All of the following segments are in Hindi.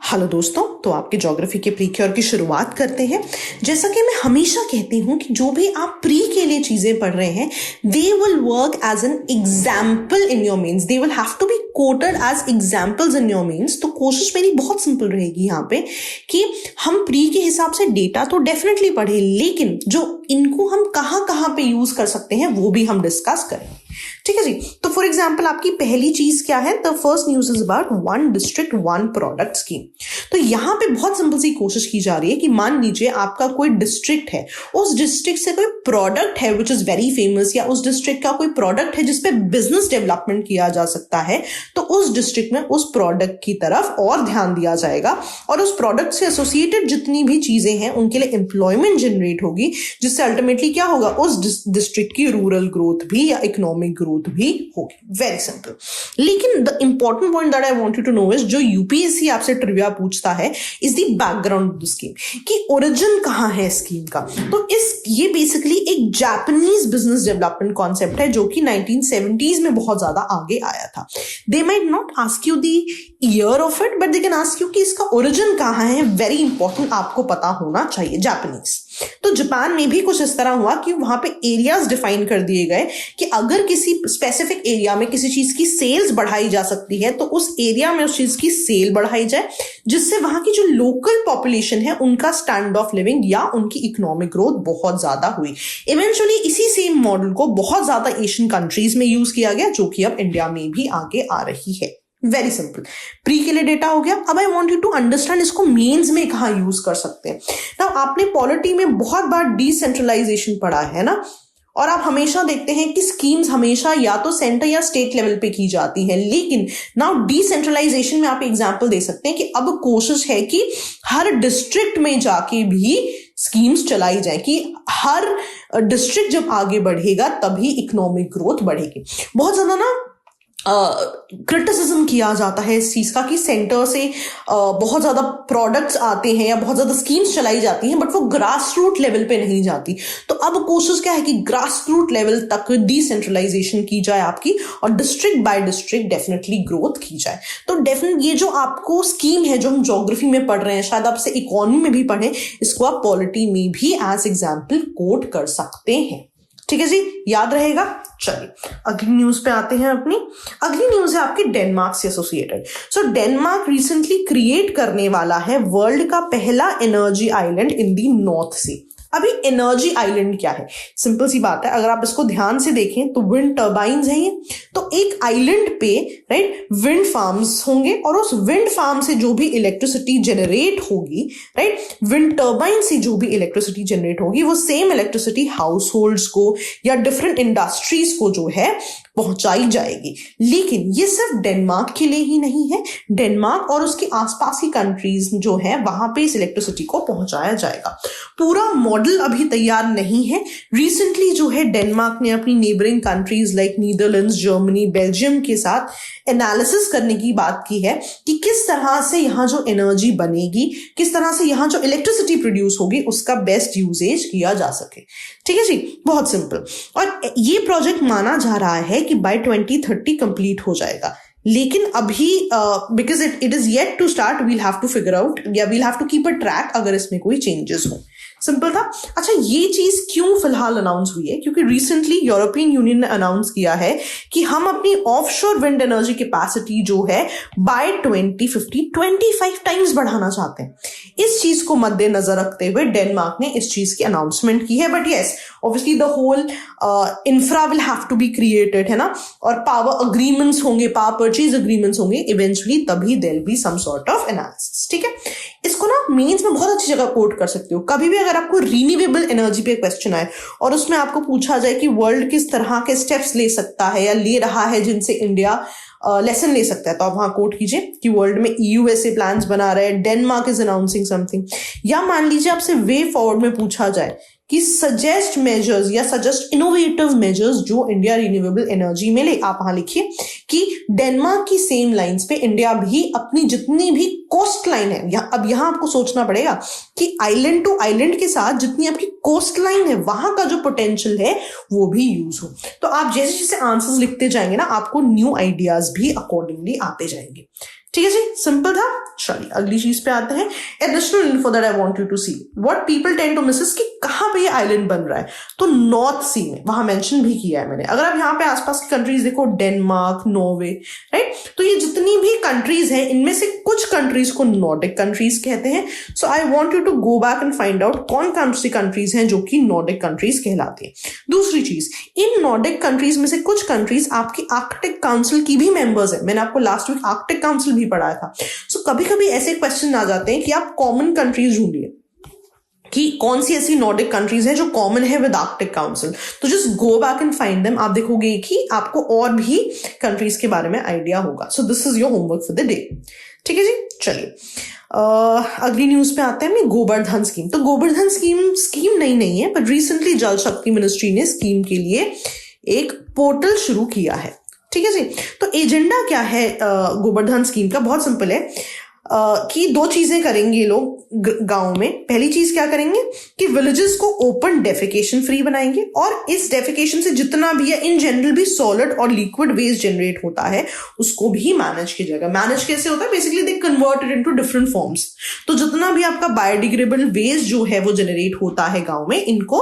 हेलो दोस्तों, तो आपके ज्योग्राफी के प्री क्योर की शुरुआत करते हैं। जैसा कि मैं हमेशा कहती हूँ कि जो भी आप प्री के लिए चीजें पढ़ रहे हैं, they will work as an example in your mains, they will have to be quoted as examples in your mains. तो कोशिश मेरी बहुत सिंपल रहेगी यहाँ पे कि हम प्री के हिसाब से डेटा तो डेफिनेटली पढ़े, लेकिन जो इनको हम कहाँ कहाँ पे यूज कर सकते हैं वो भी हम डिस्कस करें। ठीक है जी। तो फॉर एग्जाम्पल आपकी पहली चीज क्या है? The first news is about one district one product scheme. तो यहां पे बहुत सिंपल सी कोशिश की जा रही है कि मान लीजिए आपका कोई डिस्ट्रिक्ट है, उस डिस्ट्रिक्ट से कोई प्रोडक्ट है विच इज वेरी फेमस, या उस डिस्ट्रिक्ट का कोई प्रोडक्ट है जिसपे बिजनेस डेवलपमेंट किया जा सकता है, तो उस डिस्ट्रिक्ट में उस प्रोडक्ट की तरफ और ध्यान दिया जाएगा और उस प्रोडक्ट से एसोसिएटेड जितनी भी चीजें हैं उनके लिए एम्प्लॉयमेंट जनरेट होगी, जिससे अल्टीमेटली क्या होगा, उस डिस्ट्रिक्ट की रूरल ग्रोथ भी या इकोनॉमिक ग्रोथ भी होगी। Very simple. लेकिन the important point that I want you to know is, जो यूपीएससी आपसे ट्रिविया पूछता है, is the background of the scheme, कि ओरिजिन कहां है स्कीम का। तो ये बेसिकली एक जापानीज बिजनेस डेवलपमेंट कॉन्सेप्ट है जो कि 1970s में बहुत ज्यादा आगे आया था। They might not ask you the year of it, but they can ask you कि इसका ओरिजिन कहां है। वेरी इंपॉर्टेंट, आपको पता होना चाहिए। जापानीज। तो जापान में भी कुछ इस तरह हुआ कि वहां पे एरियाज डिफाइन कर दिए गए कि अगर किसी स्पेसिफिक एरिया में किसी चीज की सेल्स बढ़ाई जा सकती है तो उस एरिया में उस चीज की सेल बढ़ाई जाए, जिससे वहां की जो लोकल पॉपुलेशन है उनका स्टैंडर्ड ऑफ लिविंग या उनकी इकोनॉमिक ग्रोथ बहुत ज्यादा हुई। इवेंचुअली इसी सेम मॉडल को बहुत ज्यादा एशियन कंट्रीज में यूज किया गया, जो कि अब इंडिया में भी आगे आ रही है। Very simple. प्री के लिए डेटा हो गया। अब I want you to understand इसको मेंस में कहां यूज कर सकते हैं। ना आपने पॉलिटी में बहुत बार डिसेंट्रलाइजेशन पढ़ा है ना, और आप हमेशा देखते हैं कि स्कीम्स हमेशा या तो सेंटर या स्टेट लेवल पे की जाती है, लेकिन नाउ डिसेंट्रलाइजेशन में आप एग्जांपल दे सकते हैं कि अब कोशिश है कि हर डिस्ट्रिक्ट में जाके भी स्कीम्स चलाई जाए, कि हर डिस्ट्रिक्ट जब आगे बढ़ेगा तभी इकोनॉमिक ग्रोथ बढ़ेगी। बहुत ज्यादा ना क्रिटिसिज्म किया जाता है इस चीज का कि सेंटर से बहुत ज्यादा प्रोडक्ट्स आते हैं या बहुत ज्यादा स्कीम्स चलाई जाती हैं, बट वो ग्रास रूट लेवल पे नहीं जाती। तो अब कोशिश क्या है कि ग्रास रूट लेवल तक डिसेंट्रलाइजेशन की जाए आपकी, और district by district definitely growth की जाए। तो डेफिनेटली ये जो आपको स्कीम है जो हम ज्योग्राफी में पढ़ रहे हैं, शायद आपसे इकोनॉमी में भी पढ़े, इसको आप पॉलिटी में भी एज एग्जाम्पल कोट कर सकते हैं। ठीक है जी, याद रहेगा। चलिए अगली न्यूज पे आते हैं। अपनी अगली न्यूज है आपकी डेनमार्क से associated. So Denmark recently create करने वाला है वर्ल्ड का पहला energy island in the North Sea. अभी एनर्जी आइलैंड क्या है? सिंपल सी बात है, अगर आप इसको ध्यान से देखें तो विंड टर्बाइंस हैं ये। तो एक आइलैंड पे राइट विंड फार्म्स होंगे, और उस विंड फार्म से जो भी इलेक्ट्रिसिटी जनरेट होगी, राइट, विंड टर्बाइन से जो भी इलेक्ट्रिसिटी जनरेट होगी, वो सेम इलेक्ट्रिसिटी हाउस होल्ड्स को या डिफरेंट इंडस्ट्रीज को जो है पहुंचाई जाएगी। लेकिन ये सिर्फ डेनमार्क के लिए ही नहीं है, डेनमार्क और उसके आसपास की कंट्रीज जो है वहां पे इस इलेक्ट्रिसिटी को पहुंचाया जाएगा। पूरा मॉडल अभी तैयार नहीं है। रिसेंटली जो है डेनमार्क ने अपनी neighbouring countries like Netherlands, Germany, Belgium के साथ एनालिसिस करने की बात की है कि किस तरह से यहाँ जो एनर्जी बनेगी, किस तरह से यहाँ जो इलेक्ट्रिसिटी प्रोड्यूस होगी, उसका बेस्ट यूजेज किया जा सके। ठीक है जी, बहुत सिंपल। और ये प्रोजेक्ट माना जा रहा है कि बाय 2030 कंप्लीट हो जाएगा। लेकिन अभी because it is yet to start, we'll have to figure out या we'll have to keep a track अगर इसमें कोई चेंजेस हो। सिंपल था। अच्छा, ये चीज क्यों फिलहाल अनाउंस हुई है? क्योंकि रिसेंटली यूरोपियन यूनियन ने अनाउंस किया है कि हम अपनी ऑफशोर विंड एनर्जी कैपेसिटी जो है बाय 2050 25 टाइम्स बढ़ाना चाहते हैं। इस चीज को मद्देनजर रखते हुए डेनमार्क ने इस चीज की अनाउंसमेंट की है। But yes, obviously the whole infra will have to be created, है ना, और पावर अग्रीमेंट्स होंगे, पावर परचेज अग्रीमेंट्स होंगे इवेंचुअली, तभी there be some sort of analysis. ठीक है, इसको ना मेंस में बहुत अच्छी जगह कोट कर सकते हो। कभी भी अगर आपको रिन्यूएबल एनर्जी पे क्वेश्चन आए और उसमें आपको पूछा जाए कि वर्ल्ड किस तरह के स्टेप्स ले सकता है या ले रहा है जिनसे इंडिया लेसन ले सकता है, तो आप वहां कोट कीजिए कि वर्ल्ड में ईयू ऐसे प्लान्स बना रहा है, डेनमार्क इज अनाउंसिंग समथिंग। या मान लीजिए आपसे वे फॉरवर्ड में पूछा जाए कि सजेस्ट मेजर्स या सजेस्ट इनोवेटिव मेजर्स जो इंडिया रिन्यूएबल एनर्जी में ले, आप वहां लिखिए कि डेनमार्क की सेम लाइंस पे इंडिया भी अपनी जितनी भी कोस्ट लाइन है, अब यहां आपको सोचना पड़ेगा कि आइलैंड टू आइलैंड के साथ जितनी आपकी कोस्ट लाइन है वहां का जो पोटेंशियल है वो भी यूज हो। तो आप जैसे जैसे आंसर्स लिखते जाएंगे ना, आपको न्यू आइडियाज भी अकॉर्डिंगली आते जाएंगे। ठीक है जी, सिंपल था। चलिए अगली चीज पे आते हैं। Additional info that I want you to see, what people tend to miss कि कहां पे ये आइलैंड बन रहा है, तो नॉर्थ सी में, वहां मेंशन भी किया है मैंने। अगर आप यहाँ पे आसपास की कंट्रीज देखो, डेनमार्क, नॉर्वे, राइट, तो ये जितनी भी कंट्रीज हैं इनमें से कुछ कंट्रीज को नॉर्डिक कंट्रीज कहते हैं। So I want you to go back and find out कौन सी कंट्रीज हैं जो कि नॉर्डिक कंट्रीज कहलाती है। दूसरी चीज, इन नॉर्डिक कंट्रीज में से कुछ कंट्रीज आपकी आर्कटिक काउंसिल की भी मेंबर्स है। मैंने आपको लास्ट वीक आर्कटिक काउंसिल भी पढ़ाया था। सो कभी कभी ऐसे क्वेश्चन आ जाते हैं कि आप कॉमन कंट्रीज ढूंढिए कि कौन सी ऐसी नॉर्डिक कंट्रीज हैं जो कॉमन है विद आर्कटिक काउंसिल, तो just go back and find them. आप देखोगे कि आपको और भी कंट्रीज के बारे में आइडिया होगा। So this is your homework for the day. ठीक है जी, चलिए अगली न्यूज पे आते हैं। गोबर्धन स्कीम, तो गोबर्धन स्कीम नहीं है, पर रिसेंटली जल शक्ति मिनिस्ट्री ने स्कीम के लिए एक पोर्टल शुरू किया है। ठीक है जी, तो एजेंडा क्या है गोबर्धन स्कीम का? बहुत सिंपल है कि दो चीजें करेंगे ये लोग गांव में। पहली चीज क्या करेंगे कि विलेजेस को ओपन डेफिकेशन फ्री बनाएंगे, और इस डेफिकेशन से जितना भी है इन जनरल भी सॉलिड और लिक्विड वेस्ट जनरेट होता है उसको भी मैनेज कीजिएगा। मैनेज कैसे होता है? Basically they converted into different forms. तो जितना भी आपका बायोडिग्रेडेबल वेस्ट जो है वो जनरेट होता है गांव में, इनको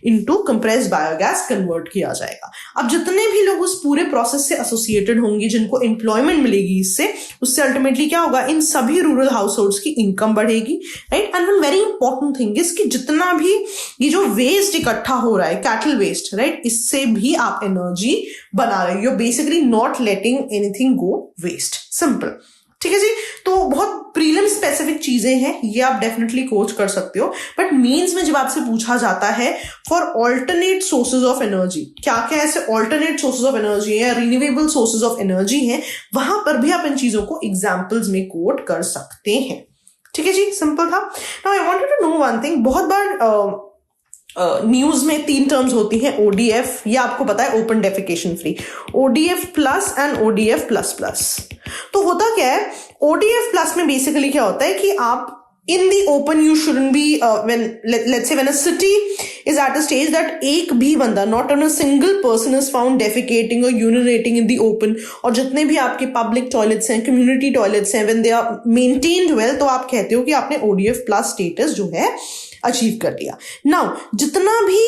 इनटू कंप्रेस्ड बायोगैस कन्वर्ट किया जाएगा। अब जितने भी लोग उस पूरे प्रोसेस से एसोसिएटेड होंगे, जिनको एम्प्लॉयमेंट मिलेगी इससे, उससे अल्टीमेटली क्या होगा, इन सभी रूरल हाउस होल्ड्स की इनकम बढ़ेगी, right. And one very important thing is कि जितना भी ये जो वेस्ट इकट्ठा हो रहा है, कैटल वेस्ट, राइट, इससे भी आप एनर्जी बना रहे हो। Basically not letting anything go waste, simple. ठीक है जी, तो बहुत प्रीलिम स्पेसिफिक चीजें हैं, ये आप डेफिनेटली कोच कर सकते हो। बट मेंस में जब आपसे पूछा जाता है for alternate sources of energy, क्या क्या ऐसे ऑल्टरनेट सोर्सेज ऑफ एनर्जी है या रिन्यूएबल सोर्सेज ऑफ एनर्जी है, वहां पर भी आप इन चीजों को एग्जाम्पल्स में कोट कर सकते हैं। ठीक है जी, सिंपल था। Now I wanted to know one thing. बहुत बार न्यूज में 3 टर्म्स होती हैं, ओडीएफ, ये आपको पता है, open defecation free, ODF plus and ODF plus plus. तो होता क्या है, ओडीएफ प्लस में बेसिकली क्या होता है कि आप in the open you shouldn't be let's say when a city is at a stage that एक भी बंदा, not on a single person is found defecating or urinating in the open, और जितने भी आपके पब्लिक टॉयलेट्स हैं, कम्युनिटी टॉयलेट्स हैं, when they are maintained well, तो आप कहते हो कि आपने ODF प्लस स्टेटस जो है अचीव कर लिया। नाउ जितना भी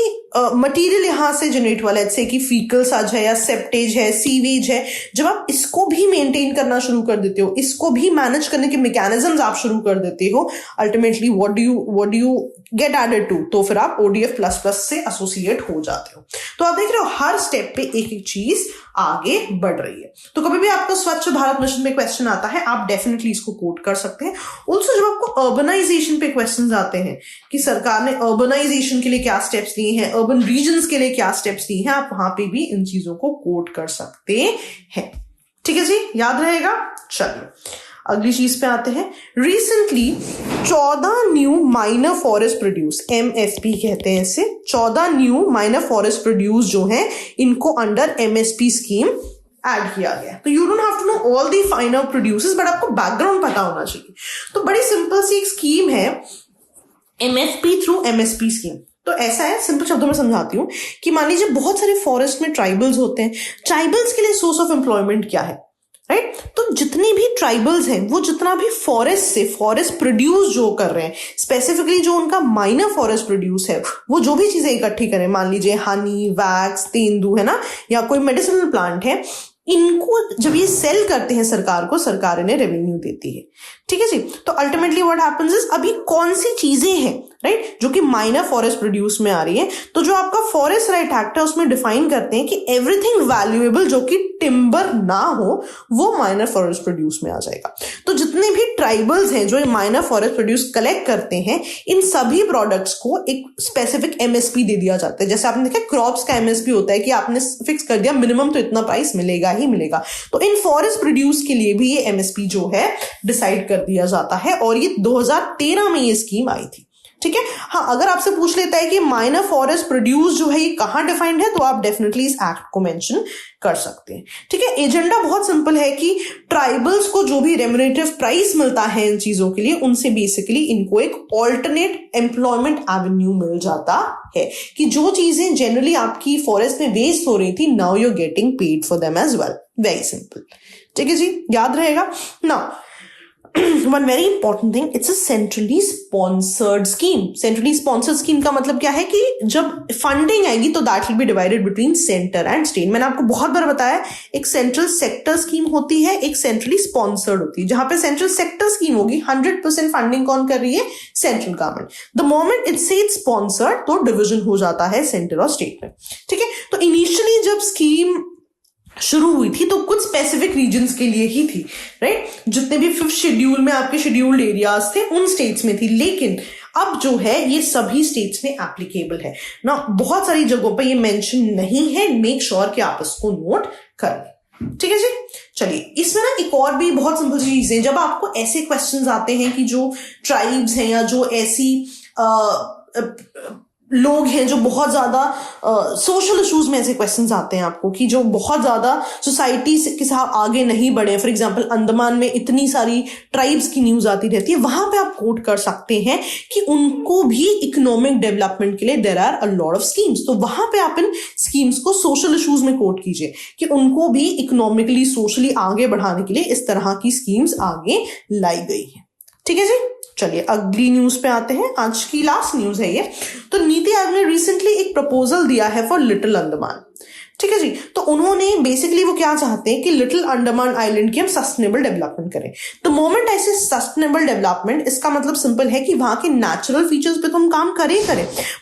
मटेरियल यहां से जनरेट हुआ, लेट्स से कि फीकल सज है या सेप्टेज है, सीवेज है, जब आप इसको भी मेंटेन करना शुरू कर देते हो, इसको भी मैनेज करने के मैकेनिज्म्स आप शुरू कर देते हो, ultimately what do you get added to, तो फिर आप ओडीएफ प्लस प्लस से एसोसिएट हो जाते हो। तो आप देख रहे हो हर स्टेप पे एक एक चीज आगे बढ़ रही है। तो कभी भी आपको स्वच्छ भारत मिशन पे क्वेश्चन आता है, आप डेफिनेटली इसको कोट कर सकते हैं। ऑल्सो जब आपको अर्बनाइजेशन पे क्वेश्चन आते हैं कि सरकार ने अर्बनाइजेशन के लिए क्या स्टेप्स लिए हैं, अर्बन रीजन्स के लिए क्या स्टेप्स लिए हैं, आप वहां पे भी इन चीजों को कोट कर सकते हैं। ठीक है जी, याद रहेगा। चलिए अगली चीज पे आते हैं। Recently 14 new minor forest produce, MFP कहते हैं इसे, 14 न्यू माइनर फॉरेस्ट प्रोड्यूस जो हैं इनको अंडर MSP स्कीम ऐड किया गया। तो you don't have to know all the finer producers, but आपको बैकग्राउंड पता होना चाहिए। तो बड़ी सिंपल सी एक स्कीम है, MFP थ्रू MSP स्कीम। तो ऐसा है, सिंपल शब्दों में समझाती हूं कि मान लीजिए बहुत सारे फॉरेस्ट में ट्राइबल्स होते हैं। ट्राइबल्स के लिए सोर्स ऑफ एम्प्लॉयमेंट क्या है, राइट? तो जितने भी ट्राइबल्स हैं वो जितना भी फॉरेस्ट से फॉरेस्ट प्रोड्यूस जो कर रहे हैं, स्पेसिफिकली जो उनका माइनर फॉरेस्ट प्रोड्यूस है, वो जो भी चीजें इकट्ठी करें, मान लीजिए हनी, वैक्स, तेंदू, है ना, या कोई मेडिसिनल प्लांट है, इनको जब ये सेल करते हैं सरकार को, सरकार इन्हें रेवेन्यू देती है। ठीक है जी, तो अल्टीमेटली व्हाट हैपेंस इज, अभी कौन सी चीजें हैं, राइट, जो कि माइनर फॉरेस्ट प्रोड्यूस में आ रही है, तो जो आपका फॉरेस्ट राइट एक्ट है उसमें डिफाइन करते हैं कि एवरीथिंग वैल्यूएबल जो कि टिम्बर ना हो वो माइनर फॉरेस्ट प्रोड्यूस में आ जाएगा। तो जितने भी ट्राइबल्स हैं जो माइनर फॉरेस्ट प्रोड्यूस कलेक्ट करते हैं, इन सभी प्रोडक्ट्स को एक स्पेसिफिक MSP दे दिया जाता है। जैसे आपने देखा क्रॉप्स का MSP होता है कि आपने फिक्स कर दिया मिनिमम तो इतना प्राइस मिलेगा ही मिलेगा, तो इन फॉरेस्ट प्रोड्यूस के लिए भी ये MSP जो है डिसाइड कर दिया जाता है, और ये 2013 में ये स्कीम आई थी। ठीक है, हाँ, अगर आपसे पूछ लेता है कि माइनर फॉरेस्ट प्रोड्यूस जो है ये कहां डिफाइंड है, तो आप डेफिनेटली इस एक्ट को मेंशन कर सकते हैं। ठीक है, एजेंडा बहुत सिंपल है कि ट्राइबल्स को जो भी रेम्युनरेटिव प्राइस मिलता है इन चीजों के लिए, उनसे बेसिकली इनको एक ऑल्टरनेट एम्प्लॉयमेंट एवेन्यू मिल जाता है कि जो चीजें जनरली आपकी फॉरेस्ट में वेस्ट हो रही थी, now you are getting paid for them as well. Very simple. ठीक है जी, याद रहेगा ना। one very important thing, it's a centrally sponsored scheme. Centrally sponsored scheme का मतलब क्या है कि जब फंडिंग आएगी तो that will be divided between center and state. मैंने आपको बहुत बार बताया, एक सेंट्रल सेक्टर स्कीम होती है, एक सेंट्रली स्पॉन्सर्ड होती है. जहां पे सेंट्रल सेक्टर स्कीम होगी 100% फंडिंग कौन कर रही है? Central government. The moment it से स्पॉन्सर्ड तो डिविजन हो जाता है सेंटर और स्टेट में. ठीक है, तो इनिशियली जब स्कीम शुरू हुई थी तो कुछ स्पेसिफिक रीजन्स के लिए ही थी, राइट. जितने भी 5th शेड्यूल में आपके शेड्यूल्ड एरियाज थे उन स्टेट्स में थी, लेकिन अब जो है ये सभी स्टेट्स में एप्लीकेबल है ना. बहुत सारी जगहों पर ये मेंशन नहीं है, मेक श्योर कि आप इसको नोट कर लें. ठीक है जी. चलिए, इसमें ना एक और भी बहुत सिंपल चीज है. जब आपको ऐसे क्वेश्चंस आते हैं कि जो ट्राइब्स हैं या जो ऐसी लोग हैं जो बहुत ज्यादा सोशल इश्यूज में ऐसे क्वेश्चंस आते हैं आपको कि जो बहुत ज्यादा सोसाइटी के साथ आगे नहीं बढ़े. फॉर एग्जांपल अंडमान में इतनी सारी ट्राइब्स की न्यूज आती रहती है, वहां पे आप कोट कर सकते हैं कि उनको भी इकोनॉमिक डेवलपमेंट के लिए there are a lot of schemes. तो वहां पे आप इन स्कीम्स को सोशल इश्यूज में कोट कीजिए कि उनको भी इकोनॉमिकली सोशली आगे बढ़ाने के लिए इस तरह की स्कीम्स आगे लाई गई है. ठीक है जी. चलिए अगली न्यूज पे आते हैं. आज की लास्ट न्यूज है ये. तो नीति आयोग ने रिसेंटली एक प्रपोजल दिया है फॉर लिटिल अंडमान. ठीक है जी. तो उन्होंने बेसिकली वो क्या चाहते हैं कि लिटिल अंडमान आइलैंड की हम सस्टेनेबल डेवलपमेंट करें. तो मोमेंट ऐसे सस्टेनेबल डेवलपमेंट, इसका मतलब सिंपल है कि वहां के नेचुरल फीचर्स पे तो हम काम करें,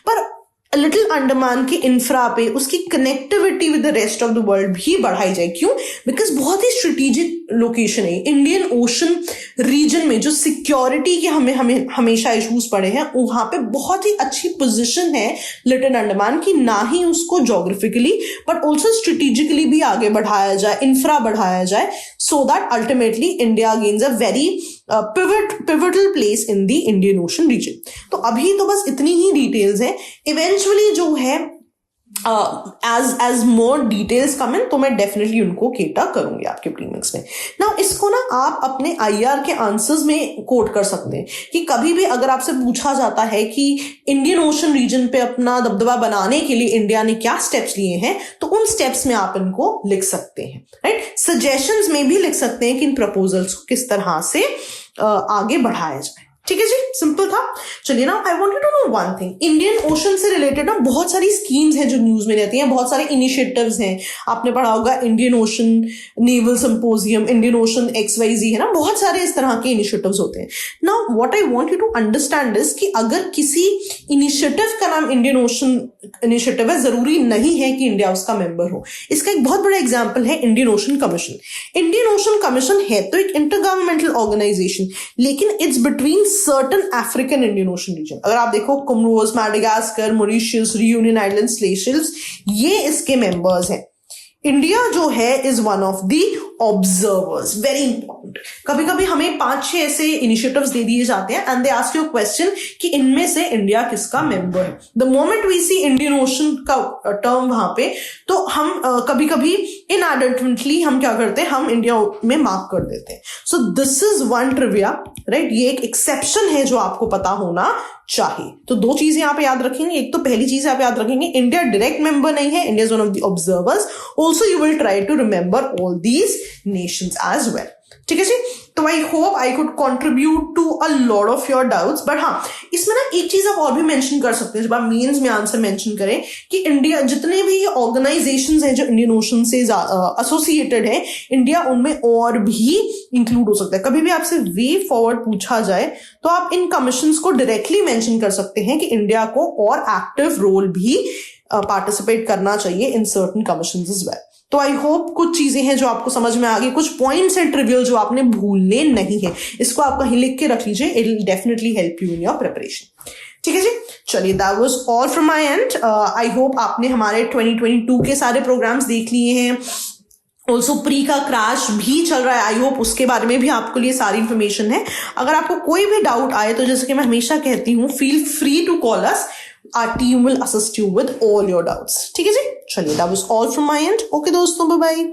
पर लिटिल अंडमान के इंफ्रा पे उसकी connectivity with the rest of the world भी बढ़ाई जाए. क्यों? बिकॉज बहुत ही स्ट्रेटेजिक लोकेशन है. इंडियन ओशन रीजन में जो सिक्योरिटी के हमें हमेशा इश्यूज पड़े हैं, वहां पे बहुत ही अच्छी पोजीशन है लिटिल अंडमान की. ना ही उसको ज्योग्राफिकली बट ऑल्सो स्ट्रेटेजिकली भी आगे बढ़ाया जाए, इंफ्रा बढ़ाया जाए, so that ultimately India gains a very pivotal place in the Indian Ocean region. तो अभी तो बस इतनी ही डिटेल्स हैं. इवेंचुअली जो है as more details come in तो मैं डेफिनेटली उनको केटर करूंगी आपके प्रीमिक्स में. ना इसको ना आप अपने IR के आंसर्स में कोट कर सकते हैं कि कभी भी अगर आपसे पूछा जाता है कि इंडियन ओशन रीजन पे अपना दबदबा बनाने के लिए इंडिया ने क्या स्टेप्स लिए हैं, तो उन स्टेप्स में आप इनको लिख सकते हैं, राइट. सजेशंस में भी लिख सकते हैं कि इन प्रपोजल्स को किस तरह से आगे बढ़ाया जाए. ठीक है जी, सिंपल था. चलिए ना, I wanted to know one thing. Indian Ocean से रिलेटेड ना बहुत सारी स्कीम्स हैं जो न्यूज में रहती हैं, बहुत सारे इनिशिएटिव्स हैं. आपने पढ़ा होगा Indian ocean naval symposium, Indian ocean XYZ, है ना. बहुत सारे इस तरह के इनिशिएटिव्स होते हैं. Now what I want you to understand is कि अगर किसी इनिशिएटिव का नाम इंडियन ओशन इनिशिएटिव है, जरूरी नहीं है कि इंडिया उसका मेंबर हो. इसका एक बहुत बड़ा एग्जाम्पल है Indian Ocean Commission. Indian Ocean Commission है तो एक इंटरगवर्नमेंटल ऑर्गेनाइजेशन, लेकिन it's between certain African Indian Ocean region. अगर आप देखो Comoros, Madagascar, Mauritius, Reunion island, Seychelles, ये इसके मेंबर्स हैं. इंडिया जो है is one of the observers. Very important. कभी कभी हमें 5-6 ऐसे इनिशिएटिव्स दे दिए जाते हैं and they ask you question कि इनमें से इंडिया किसका मेंबर है. The moment we see Indian Ocean का टर्म वहां पे, तो हम कभी कभी इनएडवर्टेंटली हम क्या करते हैं, हम इंडिया में मार्क कर देते हैं. So this is one trivia, right. ये एक एक्सेप्शन है जो आपको पता होना चाहिए. तो 2 चीजें आप याद रखेंगे. एक तो पहली चीज आप याद रखेंगे, इंडिया डायरेक्ट मेंबर नहीं है, India is one of the observers. Also you will try to remember all these nations as well. ठीक है जी. तो I hope I could contribute to a lot of your doubts. But हाँ, इसमें ना एक चीज आप और भी मेंशन कर सकते हैं जब आप मेंस में आंसर मेंशन करें कि इंडिया जितने भी ऑर्गेनाइजेशंस हैं जो इंडियन ओशन से एसोसिएटेड है, इंडिया उनमें और भी इंक्लूड हो सकता है. कभी भी आपसे वे फॉरवर्ड पूछा जाए तो आप इन कमीशंस को डायरेक्टली मेंशन कर सकते हैं कि इंडिया को और एक्टिव रोल भी पार्टिसिपेट करना चाहिए in certain commissions as well. तो आई होप कुछ चीजें हैं जो आपको समझ में आ गई, कुछ पॉइंट्स हैं ट्रिवियल जो आपने भूलने नहीं है. इसको आप कहीं लिख के रख लीजिए, it will definitely help you in your preparation. ठीक है जी. चलिए, that was all from my and. I hope आपने हमारे 2022 के सारे प्रोग्राम्स देख लिए हैं. ऑल्सो प्री का क्रैश भी चल रहा है. आई होप उसके बारे में भी आपको लिए सारी इंफॉर्मेशन है. अगर आपको कोई भी डाउट आए तो जैसे कि मैं हमेशा कहती हूँ, feel free to call us. Our team will assist you with all your doubts. ठीक है जी. चलिए, that was all from my end. Okay दोस्तों, bye bye.